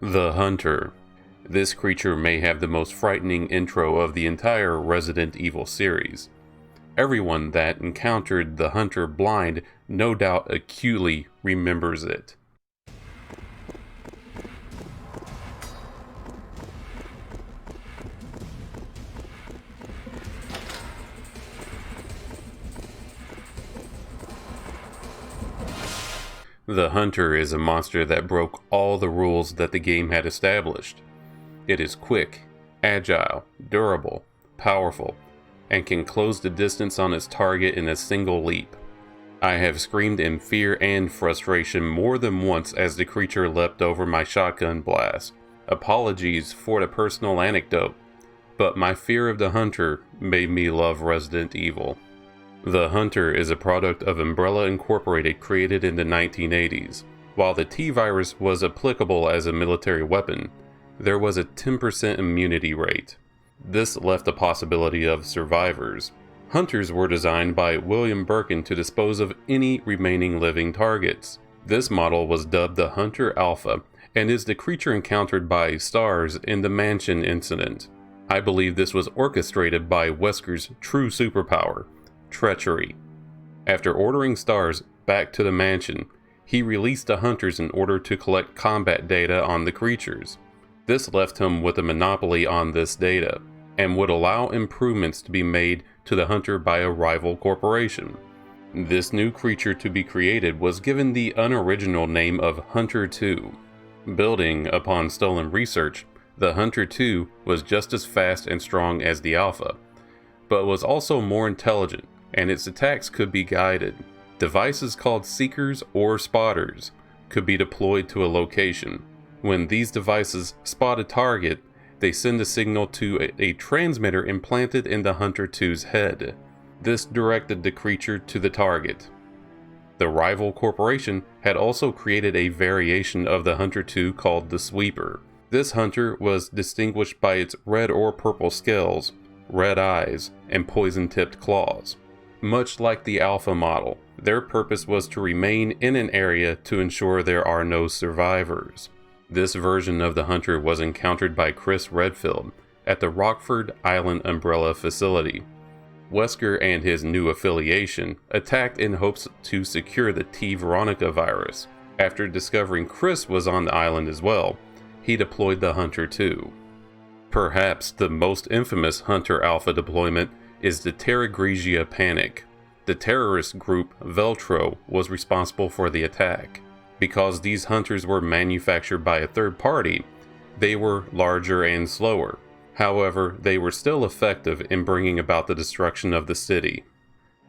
The Hunter. This creature may have the most frightening intro of the entire Resident Evil series. Everyone that encountered the Hunter blind no doubt acutely remembers it. The Hunter is a monster that broke all the rules that the game had established. It is quick, agile, durable, powerful, and can close the distance on its target in a single leap. I have screamed in fear and frustration more than once as the creature leapt over my shotgun blast. Apologies for the personal anecdote, but my fear of the Hunter made me love Resident Evil. The Hunter is a product of Umbrella Incorporated, created in the 1980s. While the T-virus was applicable as a military weapon, there was a 10% immunity rate. This left the possibility of survivors. Hunters were designed by William Birkin to dispose of any remaining living targets. This model was dubbed the Hunter Alpha and is the creature encountered by STARS in the Mansion incident. I believe this was orchestrated by Wesker's true superpower, treachery. After ordering STARS back to the mansion, he released the Hunters in order to collect combat data on the creatures. This left him with a monopoly on this data, and would allow improvements to be made to the Hunter by a rival corporation. This new creature to be created was given the unoriginal name of Hunter 2. Building upon stolen research, the Hunter 2 was just as fast and strong as the Alpha, but was also more intelligent, and its attacks could be guided. Devices called Seekers or Spotters could be deployed to a location. When these devices spot a target, they send a signal to a transmitter implanted in the Hunter 2's head. This directed the creature to the target. The rival corporation had also created a variation of the Hunter 2 called the Sweeper. This Hunter was distinguished by its red or purple scales, red eyes, and poison-tipped claws. Much like the Alpha model, their purpose was to remain in an area to ensure there are no survivors. This version of the Hunter was encountered by Chris Redfield at the Rockford Island Umbrella facility. Wesker and his new affiliation attacked in hopes to secure the T. Veronica virus. After discovering Chris was on the island as well, he deployed the Hunter 2. Perhaps the most infamous Hunter Alpha deployment is the Terra Grigia Panic. The terrorist group Veltro was responsible for the attack. Because these Hunters were manufactured by a third party, they were larger and slower. However, they were still effective in bringing about the destruction of the city.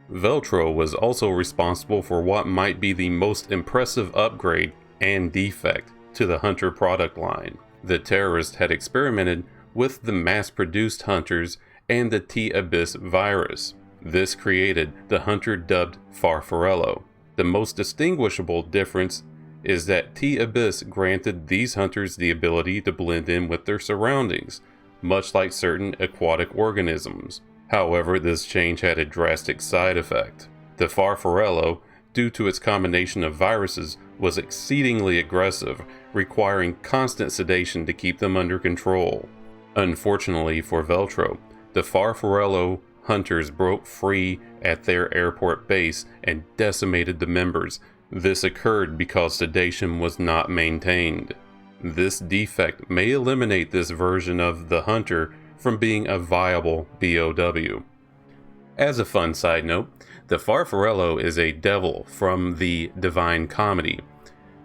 Veltro was also responsible for what might be the most impressive upgrade and defect to the Hunter product line. The terrorists had experimented with the mass-produced Hunters and the T-Abyss virus. This created the Hunter dubbed Farfarello. The most distinguishable difference is that T-Abyss granted these Hunters the ability to blend in with their surroundings, much like certain aquatic organisms. However, this change had a drastic side effect. The Farfarello, due to its combination of viruses, was exceedingly aggressive, requiring constant sedation to keep them under control. Unfortunately for Veltro, the Farfarello Hunters broke free at their airport base and decimated the members. This occurred because sedation was not maintained. This defect may eliminate this version of the Hunter from being a viable BOW. As a fun side note, the Farfarello is a devil from the Divine Comedy.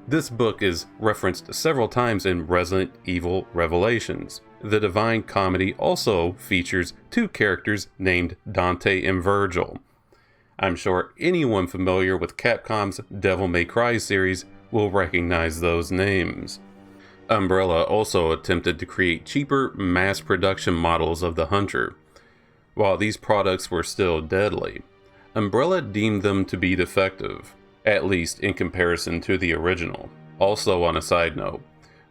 This book is referenced several times in Resident Evil Revelations. The Divine Comedy also features two characters named Dante and Virgil. I'm sure anyone familiar with Capcom's Devil May Cry series will recognize those names. Umbrella also attempted to create cheaper mass production models of the Hunter. While these products were still deadly, Umbrella deemed them to be defective, at least in comparison to the original. Also, on a side note,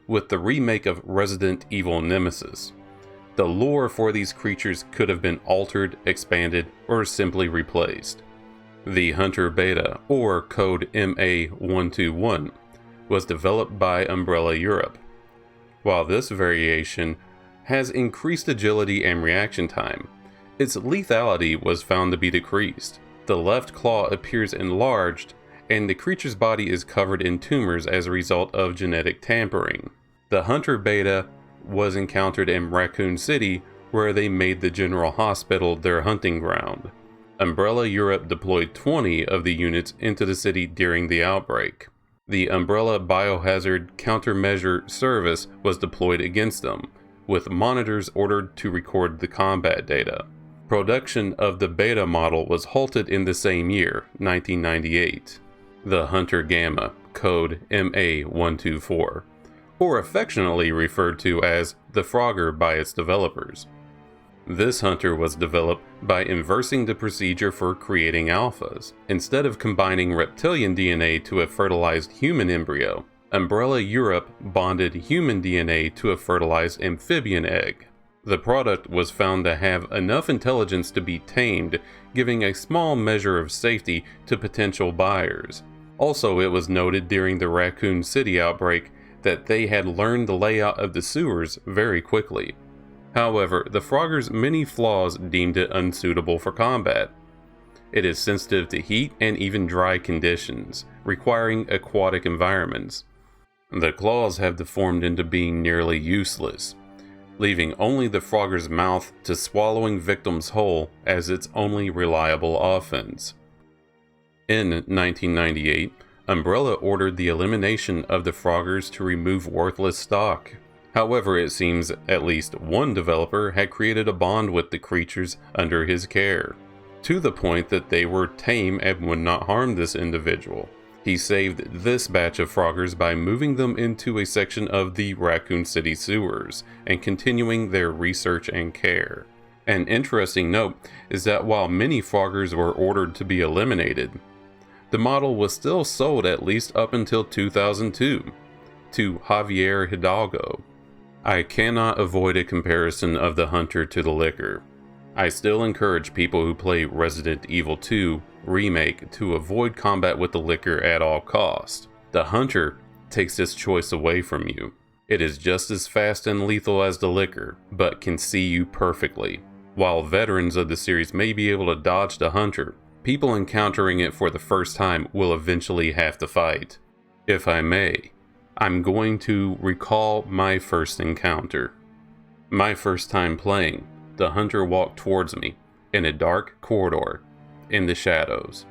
with the remake of Resident Evil Nemesis, the lore for these creatures could have been altered, expanded, or simply replaced. The Hunter Beta, or code MA121, was developed by Umbrella Europe. While this variation has increased agility and reaction time, its lethality was found to be decreased. The left claw appears enlarged, and the creature's body is covered in tumors as a result of genetic tampering. The Hunter Beta was encountered in Raccoon City, where they made the General Hospital their hunting ground. Umbrella Europe deployed 20 of the units into the city during the outbreak. The Umbrella Biohazard Countermeasure Service was deployed against them, with monitors ordered to record the combat data. Production of the beta model was halted in the same year, 1998. The Hunter Gamma, code MA124, or affectionately referred to as the Frogger by its developers. This hunter was developed by inversing the procedure for creating alphas. Instead of combining reptilian DNA to a fertilized human embryo, Umbrella Europe bonded human DNA to a fertilized amphibian egg. The product was found to have enough intelligence to be tamed, giving a small measure of safety to potential buyers. Also, it was noted during the Raccoon City outbreak that they had learned the layout of the sewers very quickly. However, the Frogger's many flaws deemed it unsuitable for combat. It is sensitive to heat and even dry conditions, requiring aquatic environments. The claws have deformed into being nearly useless, leaving only the Frogger's mouth to swallowing victims whole as its only reliable offense. In 1998, Umbrella ordered the elimination of the Froggers to remove worthless stock. However, it seems at least one developer had created a bond with the creatures under his care, to the point that they were tame and would not harm this individual. He saved this batch of Froggers by moving them into a section of the Raccoon City sewers and continuing their research and care. An interesting note is that while many Froggers were ordered to be eliminated, the model was still sold at least up until 2002 to Javier Hidalgo. I cannot avoid a comparison of the Hunter to the Licker. I still encourage people who play Resident Evil 2 Remake to avoid combat with the Licker at all costs. The Hunter takes this choice away from you. It is just as fast and lethal as the Licker, but can see you perfectly. While veterans of the series may be able to dodge the Hunter, people encountering it for the first time will eventually have to fight. If I may, I'm going to recall my first encounter. My first time playing, the Hunter walked towards me in a dark corridor, in the shadows,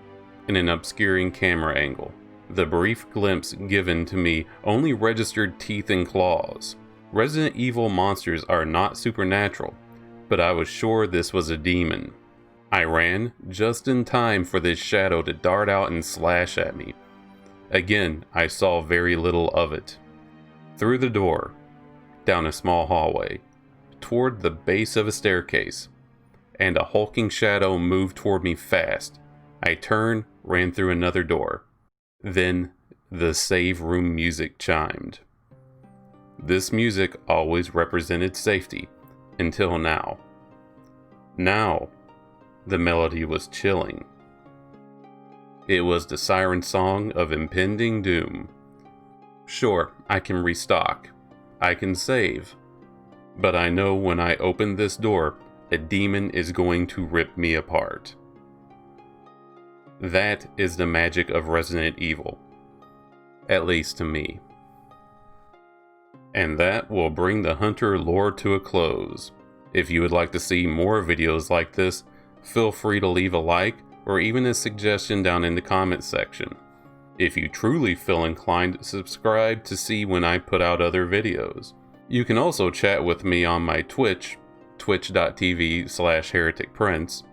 in an obscuring camera angle. The brief glimpse given to me only registered teeth and claws. Resident Evil monsters are not supernatural, but I was sure this was a demon. I ran just in time for this shadow to dart out and slash at me. Again, I saw very little of it. Through the door, down a small hallway, toward the base of a staircase, and a hulking shadow moved toward me fast. I turned, ran through another door. Then, the save room music chimed. This music always represented safety, until now. Now, the melody was chilling. It was the siren song of impending doom. Sure, I can restock. I can save. But I know when I open this door, a demon is going to rip me apart. That is the magic of Resident Evil. At least to me. And that will bring the Hunter lore to a close. If you would like to see more videos like this, feel free to leave a like or even a suggestion down in the comments section. If you truly feel inclined, subscribe to see when I put out other videos. You can also chat with me on my Twitch, twitch.tv/hereticprince,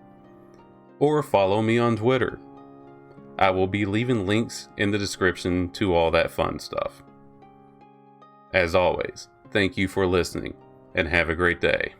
or follow me on Twitter. I will be leaving links in the description to all that fun stuff. As always, thank you for listening, and have a great day.